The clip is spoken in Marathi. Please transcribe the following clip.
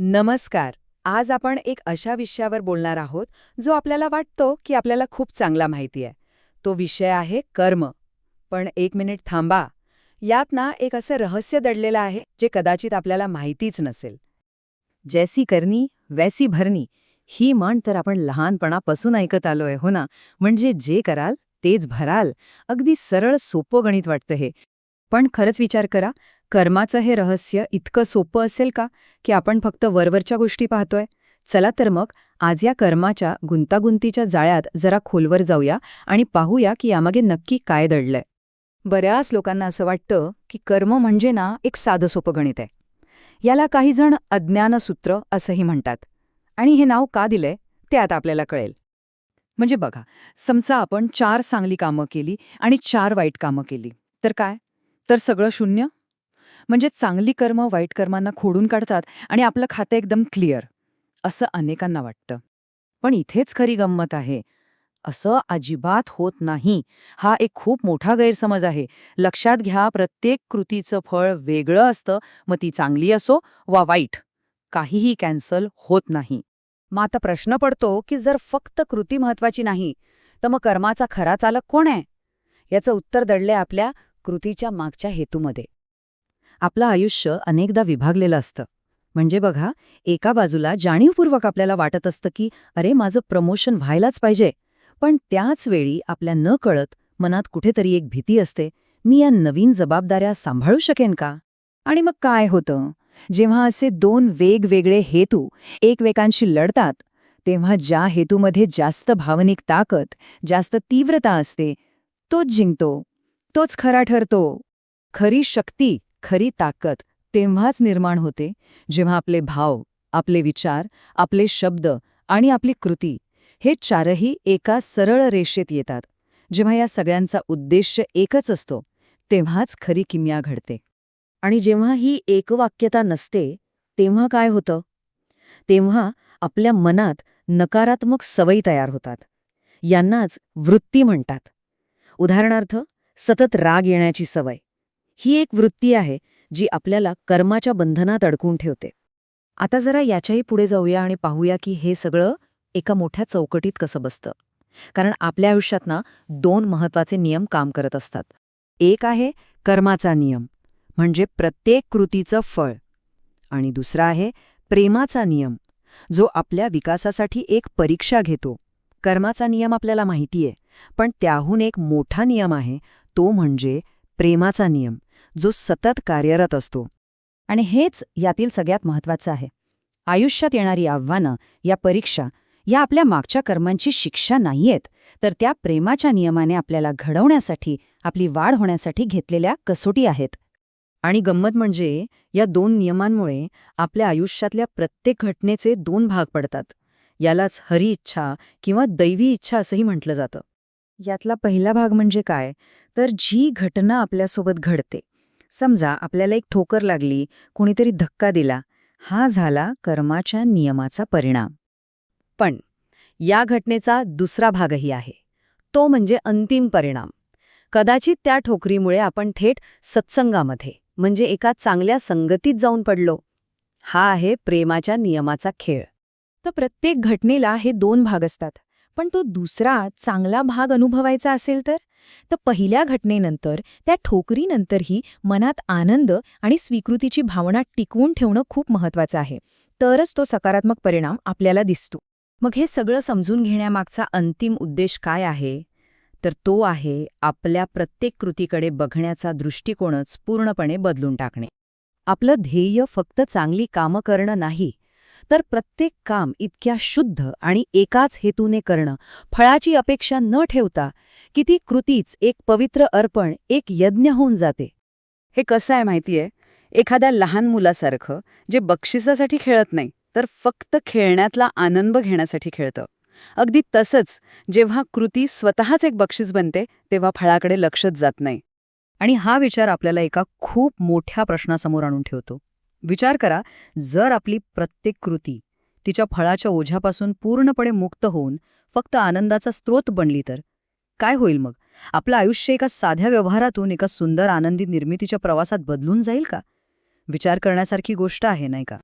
नमस्कार. आज आपण एक अशा विषयावर बोलणार आहोत जो आपल्याला वाटतो की आपल्याला खूप चांगला माहिती आहे. तो विषय आहे कर्म. पण एक मिनिट थांबा. यात ना एक असं रहस्य दडलेलं आहे जे कदाचित आपल्याला माहितीच नसेल. जैसी करनी वैसी भरनी ही म्हण तर आपण लहानपणापासून ऐकत आलोय हो ना. म्हणजे जे कराल तेच भराल. अगदी सरळ सोपं गणित वाटतं हे. पण खरंच विचार करा, कर्माचं हे रहस्य इतकं सोपं असेल का की आपण फक्त वरवरच्या गोष्टी पाहतोय? चला तर मग आज या कर्माच्या गुंतागुंतीच्या जाळ्यात जरा खोलवर जाऊया आणि पाहूया की यामागे नक्की काय दडलंय. बऱ्याच लोकांना असं वाटतं की कर्म म्हणजे ना एक साधं सोपं गणित आहे. याला काही जण अज्ञानसूत्र असंही म्हणतात. आणि हे नाव का दिलंय ते आता आपल्याला कळेल. म्हणजे बघा, समजा आपण 4 चांगली कामं केली आणि 4 वाईट कामं केली, तर काय? तर सगळं शून्य? म्हणजे चांगली कर्म वाईट कर्मांना खोडून काढतात आणि आपलं खातं एकदम क्लिअर, असं अनेकांना वाटतं. पण इथेच खरी गंमत आहे. असं अजिबात होत नाही. हा एक खूप मोठा गैरसमज आहे. लक्षात घ्या, प्रत्येक कृतीचं फळ वेगळं असतं. मग ती चांगली असो वा वाईट, काहीही कॅन्सल होत नाही. मग आता प्रश्न पडतो की जर फक्त कृती महत्वाची नाही, तर मग कर्माचा खरा चालक कोण आहे? याचं उत्तर दडलंय आपल्या कृतीच्या मागच्या हेतूमध्ये. आपलं आयुष्य अनेकदा विभागलेलं असतं. म्हणजे बघा, एका बाजूला जाणीवपूर्वक आपल्याला वाटत असतं की अरे माझं प्रमोशन व्हायलाच पाहिजे. पण त्याच वेळी आपल्या नकळत मनात कुठेतरी एक भीती असते, मी या नवीन जबाबदाऱ्या सांभाळू शकेन का? आणि मग काय होतं? जेव्हा असे दोन वेगवेगळे हेतू एकमेकांशी लढतात, तेव्हा ज्या हेतूमध्ये जास्त भावनिक ताकद, जास्त तीव्रता असते, तोच जिंकतो. तोच खरा ठरतो. खरी शक्ती, खरी ताकद तेव्हाच निर्माण होते जेव्हा आपले भाव, आपले विचार, आपले शब्द आणि आपली कृती हे चारही एका सरळ रेषेत येतात. जेव्हा या सगळ्यांचा उद्देश एकच असतो, तेव्हाच खरी किमया घडते. आणि जेव्हा ही एकवाक्यता नसते, तेव्हा काय होतं? तेव्हा आपल्या मनात नकारात्मक सवयी तयार होतात. यांनाच वृत्ती म्हणतात. उदाहरणार्थ, सतत राग येण्याची सवय. ही एक वृत्ती आहे जी आपल्याला कर्माच्या बंधनात अडकून ठेवते. आता जरा याच्याही पुढे जाऊया आणि पाहूया की हे सगळं एका मोठ्या चौकटीत कसं बसतं. कारण आपल्या आयुष्यात ना 2 महत्वाचे नियम काम करत असतात. एक आहे कर्माचा नियम, म्हणजे प्रत्येक कृतीचं फळ. आणि दुसरा आहे प्रेमाचा नियम, जो आपल्या विकासासाठी एक परीक्षा घेतो. कर्माचा नियम आपल्याला माहितीये, पण त्याहून एक मोठा नियम आहे, तो म्हणजे प्रेमाचा नियम, जो सतत कार्यरत असतो. आणि हेच यातील सगळ्यात महत्वाचं आहे. आयुष्यात येणारी आव्हानं, या परीक्षा, या आपल्या मागच्या कर्मांची शिक्षा नाहीयेत, तर त्या प्रेमाच्या नियमाने आपल्याला घडवण्यासाठी, आपली वाढ होण्यासाठी घेतलेल्या कसोटी आहेत. आणि गंमत म्हणजे या 2 नियमांमुळे आपल्या आयुष्यातल्या प्रत्येक घटनेचे 2 भाग पडतात. यालाच हरी इच्छा किंवा दैवी इच्छा असंही म्हटलं जातं. यातला पहिला भाग म्हणजे काय? तर जी घटना आपल्यासोबत घडते. समजा आपल्याला एक ठोकर लागली, कोणीतरी धक्का दिला, हा झाला कर्माच्या नियमाचा परिणाम. पण या घटनेचा दुसरा भागही आहे. तो म्हणजे अंतिम परिणाम. कदाचित त्या ठोकरीमुळे आपण थेट सत्संगामध्ये, म्हणजे एका चांगल्या संगतीत जाऊन पडलो. हा आहे प्रेमाच्या नियमाचा खेळ. तर प्रत्येक घटनेला हे 2 भाग असतात. पण तो दुसरा चांगला भाग अनुभवायचा असेल तर पहिल्या घटनेनंतर, त्या ठोकरीनंतरही मनात आनंद आणि स्वीकृतीची भावना टिकवून ठेवणं खूप महत्वाचं आहे. तरच तो सकारात्मक परिणाम आपल्याला दिसतो. मग हे सगळं समजून घेण्यामागचा अंतिम उद्देश काय आहे? तर तो आहे आपल्या प्रत्येक कृतीकडे बघण्याचा दृष्टिकोनच पूर्णपणे बदलून टाकणे. आपलं ध्येय फक्त चांगली कामं करणं नाही, तर प्रत्येक काम इतक्या शुद्ध आणि एकाच हेतूने करणं, फळाची अपेक्षा न ठेवता, की ती कृतीच एक पवित्र अर्पण, एक यज्ञ होऊन जाते. हे कसं आहे माहितीये? एखाद्या लहान मुलासारखं, जे बक्षिसासाठी खेळत नाही, तर फक्त खेळण्यातला आनंद घेण्यासाठी खेळतं. अगदी तसंच जेव्हा कृती स्वतःच एक बक्षीस बनते, तेव्हा फळाकडे लक्षच जात नाही. आणि हा विचार आपल्याला एका खूप मोठ्या प्रश्नासमोर आणून ठेवतो. विचार करा, जर आपली प्रत्येक कृती तिच्या फळाच्या ओझ्यापासून पूर्णपणे मुक्त होऊन फक्त आनंदाचा स्रोत बनली तर काय होईल मग? आपलं आयुष्य एका साध्या व्यवहारातून एका सुंदर आनंदी निर्मितीच्या प्रवासात बदलून जाईल का? विचार करण्यासारखी गोष्ट आहे, नाही का?